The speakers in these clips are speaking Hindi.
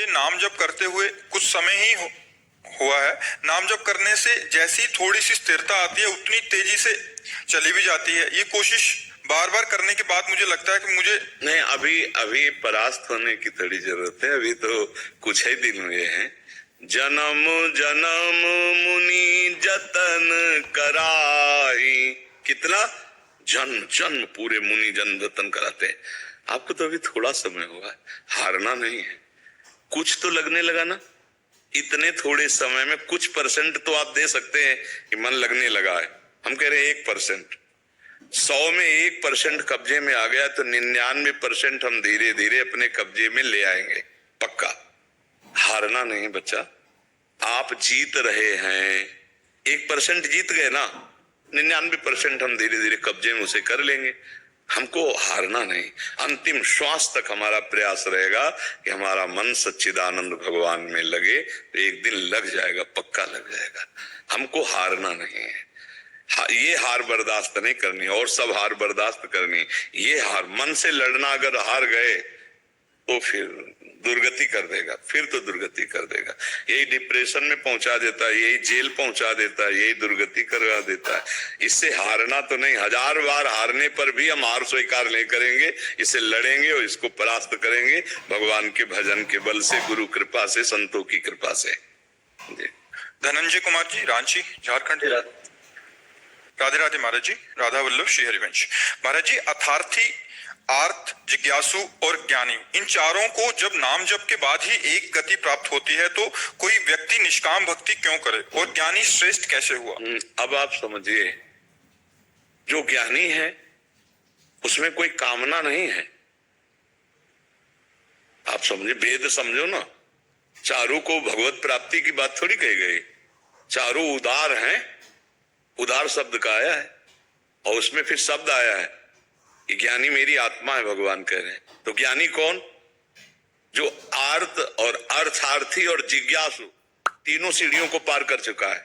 मुझे नाम जप करते हुए कुछ समय ही हुआ है। नाम जप करने से जैसी थोड़ी सी स्थिरता आती है उतनी तेजी से चली भी जाती है। ये कोशिश बार बार करने के बाद मुझे लगता है कि मुझे नहीं, अभी अभी परास्त होने की थोड़ी जरूरत है। अभी तो कुछ ही दिन हुए हैं। जन्म जन्म मुनि जतन कराई, कितना जन्म जन्म पूरे मुनि जन जतन कराते हैं। आपको तो अभी थोड़ा समय हुआ है, हारना नहीं है। कुछ तो लगने लगा ना, इतने थोड़े समय में कुछ परसेंट तो आप दे सकते हैं कि मन लगने लगा है। हम कह रहे हैं 1%, 100 में 1% कब्जे में आ गया तो 99% हम धीरे धीरे अपने कब्जे में ले आएंगे, पक्का। हारना नहीं बच्चा, आप जीत रहे हैं। 1% जीत गए ना, 99% हम धीरे धीरे कब्जे में उसे कर लेंगे। हमको हारना नहीं, अंतिम श्वास तक हमारा प्रयास रहेगा कि हमारा मन सच्चिदानंद भगवान में लगे। तो एक दिन लग जाएगा, पक्का लग जाएगा। हमको हारना नहीं है। ये हार बर्दाश्त नहीं करनी और सब हार बर्दाश्त करनी। ये हार, मन से लड़ना अगर हार गए तो फिर दुर्गति कर देगा, फिर तो दुर्गति कर देगा। यही डिप्रेशन में पहुंचा देता है, यही जेल पहुंचा देता है, यही दुर्गति करवा देता है। इससे हारना तो नहीं, 1000 बार हारने पर भी हम हार स्वीकार नहीं करेंगे। इसे लड़ेंगे और इसको परास्त करेंगे भगवान के भजन के बल से, गुरु कृपा से, संतों की कृपा से। धनंजय कुमार जी, रांची, झारखंड। राधे राधे महाराज जी। राधा वल्लभ श्री हरिवंश। महाराज जी, अथार्थी, आर्त, जिज्ञासु और ज्ञानी, इन चारों को जब नाम जप के बाद ही एक गति प्राप्त होती है तो कोई व्यक्ति निष्काम भक्ति क्यों करे और ज्ञानी श्रेष्ठ कैसे हुआ? अब आप समझिए, जो ज्ञानी है उसमें कोई कामना नहीं है। आप समझे, वेद समझो ना। चारों को भगवत प्राप्ति की बात थोड़ी कही गई। चारों उदार हैं, उदार शब्द का आया है और उसमें फिर शब्द आया है कि ज्ञानी मेरी आत्मा है, भगवान कह रहे हैं। तो ज्ञानी कौन? जो आर्त और अर्थार्थी और जिज्ञासु तीनों सीढ़ियों को पार कर चुका है।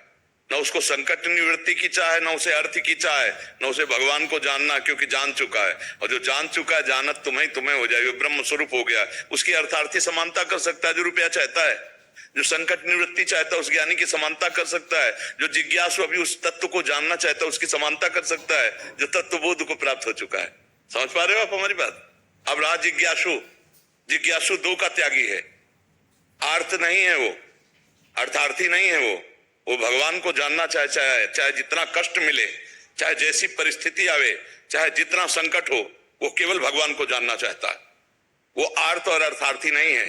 न उसको संकट निवृत्ति की चाह है, न उसे अर्थ की चाह है, न उसे भगवान को जानना, क्योंकि जान चुका है। और जो जान चुका है, जानत तुम्हें हो जाएगी, ब्रह्म स्वरूप हो गया। उसकी अर्थार्थी समानता कर सकता है जो रुपया चाहता है। जो संकट निवृत्ति चाहता है उस ज्ञानी की समानता कर सकता है। जो जिज्ञासु अभी उस तत्व को जानना चाहता है उसकी समानता कर सकता है जो तत्व बोध को प्राप्त हो चुका है। समझ पा रहे हो आप हमारी बात? अब रहा जिज्ञासु। जिज्ञासु दो का त्यागी है, आर्त नहीं है वो, अर्थार्थी नहीं है वो भगवान को जानना चाहे जितना कष्ट मिले, चाहे जैसी परिस्थिति आवे, चाहे जितना संकट हो, वो केवल भगवान को जानना चाहता है। वो आर्त और अर्थार्थी नहीं है।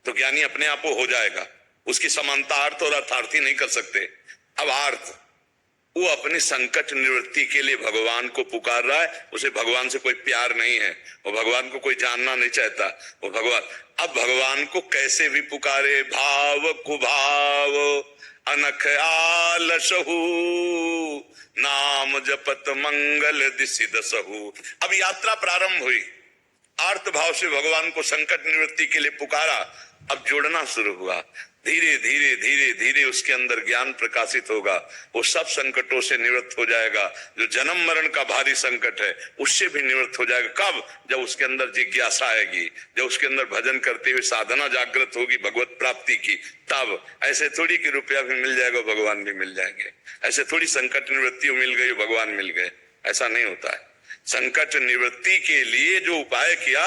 तो ज्ञानी अपने आप हो जाएगा, उसकी समानता अर्थ और अर्थार्थी नहीं कर सकते। अब अर्थ, वो अपनी संकट निवृत्ति के लिए भगवान को पुकार रहा है। उसे भगवान से कोई प्यार नहीं है, वो भगवान को कोई जानना नहीं चाहता। वो भगवान, अब भगवान को कैसे भी पुकारे, भाव कुभाव अनख आलसहु, नाम जपत मंगल दिसि दसहु। अब यात्रा प्रारंभ हुई, आर्त भाव से भगवान को संकट निवृत्ति के लिए पुकारा। अब जुड़ना शुरू हुआ, धीरे धीरे धीरे धीरे उसके अंदर ज्ञान प्रकाशित होगा। वो सब संकटों से निवृत्त हो जाएगा। जो जन्म मरण का भारी संकट है उससे भी निवृत्त हो जाएगा। कब? जब उसके अंदर जिज्ञासा आएगी, जब उसके अंदर भजन करते हुए साधना जागृत होगी भगवत प्राप्ति की। तब ऐसे थोड़ी कि रुपया भी मिल जाएगा, भगवान भी मिल जाएंगे। ऐसे थोड़ी संकट निवृत्ति मिल गई, भगवान मिल गए, ऐसा नहीं होता है। संकट निवृत्ति के लिए जो उपाय किया,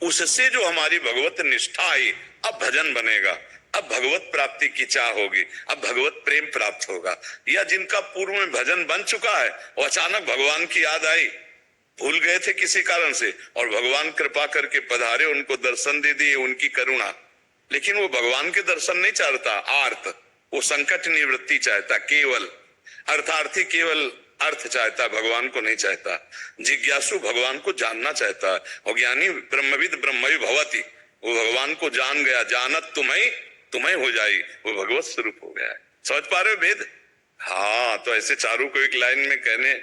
उससे जो हमारी भगवत निष्ठा आई, अब भजन बनेगा, अब भगवत प्राप्ति की चाह होगी, अब भगवत प्रेम प्राप्त होगा। या जिनका पूर्व में भजन बन चुका है और अचानक भगवान की याद आई, भूल गए थे किसी कारण से, और भगवान कृपा करके पधारे, उनको दर्शन दे दिए, उनकी करुणा। लेकिन वो भगवान के दर्शन नहीं चाहता, आर्त, वो संकट निवृत्ति चाहता केवल। अर्थार्थी केवल अर्थ चाहता है, भगवान को नहीं चाहता। जिज्ञासु भगवान को जानना चाहता है, और ज्ञानी ब्रह्मविद ब्रह्मवि भवति, वो भगवान को जान गया। जानत तुम्हें हो जाएगी, वो भगवत स्वरूप हो गया है। समझ पा रहे हो वेद? हाँ, तो ऐसे चारों को एक लाइन में कहने,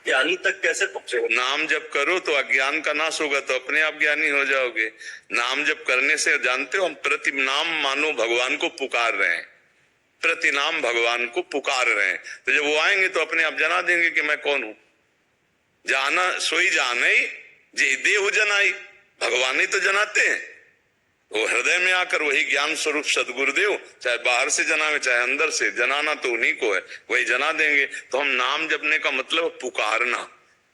ज्ञानी तक कैसे पहुंचे? नाम जप करो तो अज्ञान का नाश होगा, तो अपने आप ज्ञानी हो जाओगे। नाम जप करने से, जानते हो, हम प्रति नाम मानो भगवान को पुकार रहे हैं, प्रति नाम भगवान को पुकार रहे हैं। तो जब वो आएंगे तो अपने आप जना देंगे कि मैं कौन हूं। जाना सोई जाने जे देहु जनाई, भगवान ही तो जनाते हैं। वो हृदय में आकर वही ज्ञान स्वरूप सदगुरुदेव चाहे बाहर से जनावे चाहे अंदर से, जनाना तो उन्हीं को है, वही जना देंगे। तो हम नाम जपने का मतलब पुकारना,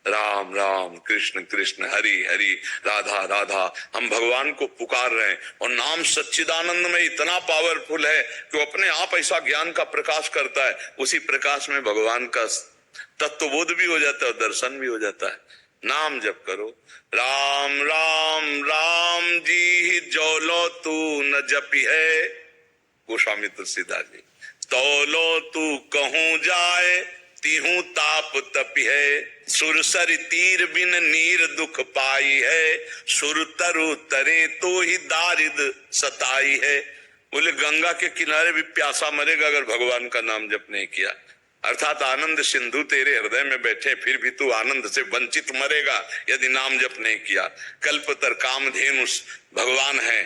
राम राम कृष्ण कृष्ण हरि हरि राधा राधा, हम भगवान को पुकार रहे हैं। और नाम सच्चिदानंद में इतना पावरफुल है कि वो अपने आप ऐसा ज्ञान का प्रकाश करता है, उसी प्रकाश में भगवान का तत्वबोध भी हो जाता है और दर्शन भी हो जाता है। नाम जप करो, राम राम राम जी जौलो तू न जपी है, गोस्वामी तुलसीदास जी, तौलो तू कहूं जाए तिहू ताप तपी है, सुरसर तीर बिन नीर दुख पाई है, सुर तरु तरे तो ही दारिद सताई है। बोले गंगा के किनारे भी प्यासा मरेगा अगर भगवान का नाम जप नहीं किया। अर्थात आनंद सिंधु तेरे हृदय में बैठे फिर भी तू आनंद से वंचित मरेगा यदि नाम जप नहीं किया। कल्पतर कामधेनु भगवान है,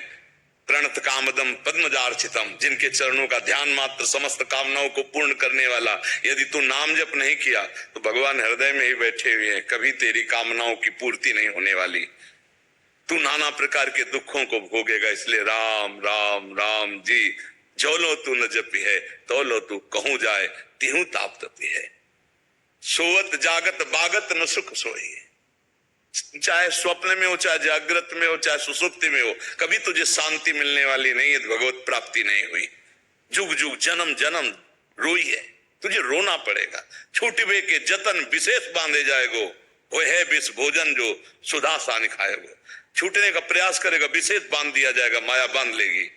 प्रणत कामदम पद्मजार्चितम, जिनके चरणों का ध्यान मात्र समस्त कामनाओं को पूर्ण करने वाला। यदि तू नाम जप नहीं किया तो भगवान हृदय में ही बैठे हुए हैं, कभी तेरी कामनाओं की पूर्ति नहीं होने वाली, तू नाना प्रकार के दुखों को भोगेगा। इसलिए राम राम राम जी जौलो तू न जपी है, तौलो तू कहूं जाए तिहू ताप तपी है, सोवत जागत बागत न सुख सोई। चाहे स्वप्न में हो, चाहे जागृत में हो, चाहे सुसुप्ति में हो, कभी तुझे शांति मिलने वाली नहीं है, भगवत प्राप्ति नहीं हुई। जुग जुग जन्म जन्म रोई है, तुझे रोना पड़ेगा। छूटबे के जतन विशेष बांधे जाएगो, वो है विष भोजन जो सुधा सान खाएगो। छूटने का प्रयास करेगा विशेष बांध दिया जाएगा, माया बांध लेगी।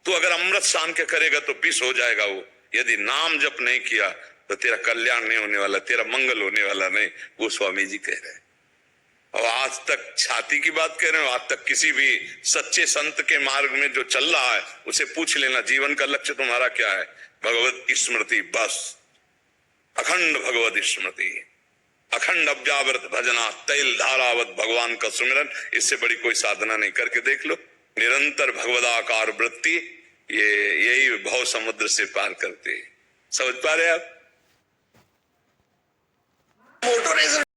तू अगर अमृत सान के करेगा तो विष हो जाएगा वो। यदि नाम जप नहीं किया तो तेरा कल्याण नहीं होने वाला, तेरा मंगल होने वाला नहीं, वो स्वामी जी कह रहे हैं। और आज तक छाती की बात कह रहे हो, आज तक किसी भी सच्चे संत के मार्ग में जो चल रहा है उसे पूछ लेना जीवन का लक्ष्य तुम्हारा क्या है। भगवत स्मृति, बस अखंड भगवत स्मृति, अखंड अव्यावृत भजना, तैल धारावत भगवान का सुमिरन, इससे बड़ी कोई साधना नहीं। करके देख लो, निरंतर भगवदाकार वृत्ति, यही भव समुद्र से पार करते। समझ पा रहे आप?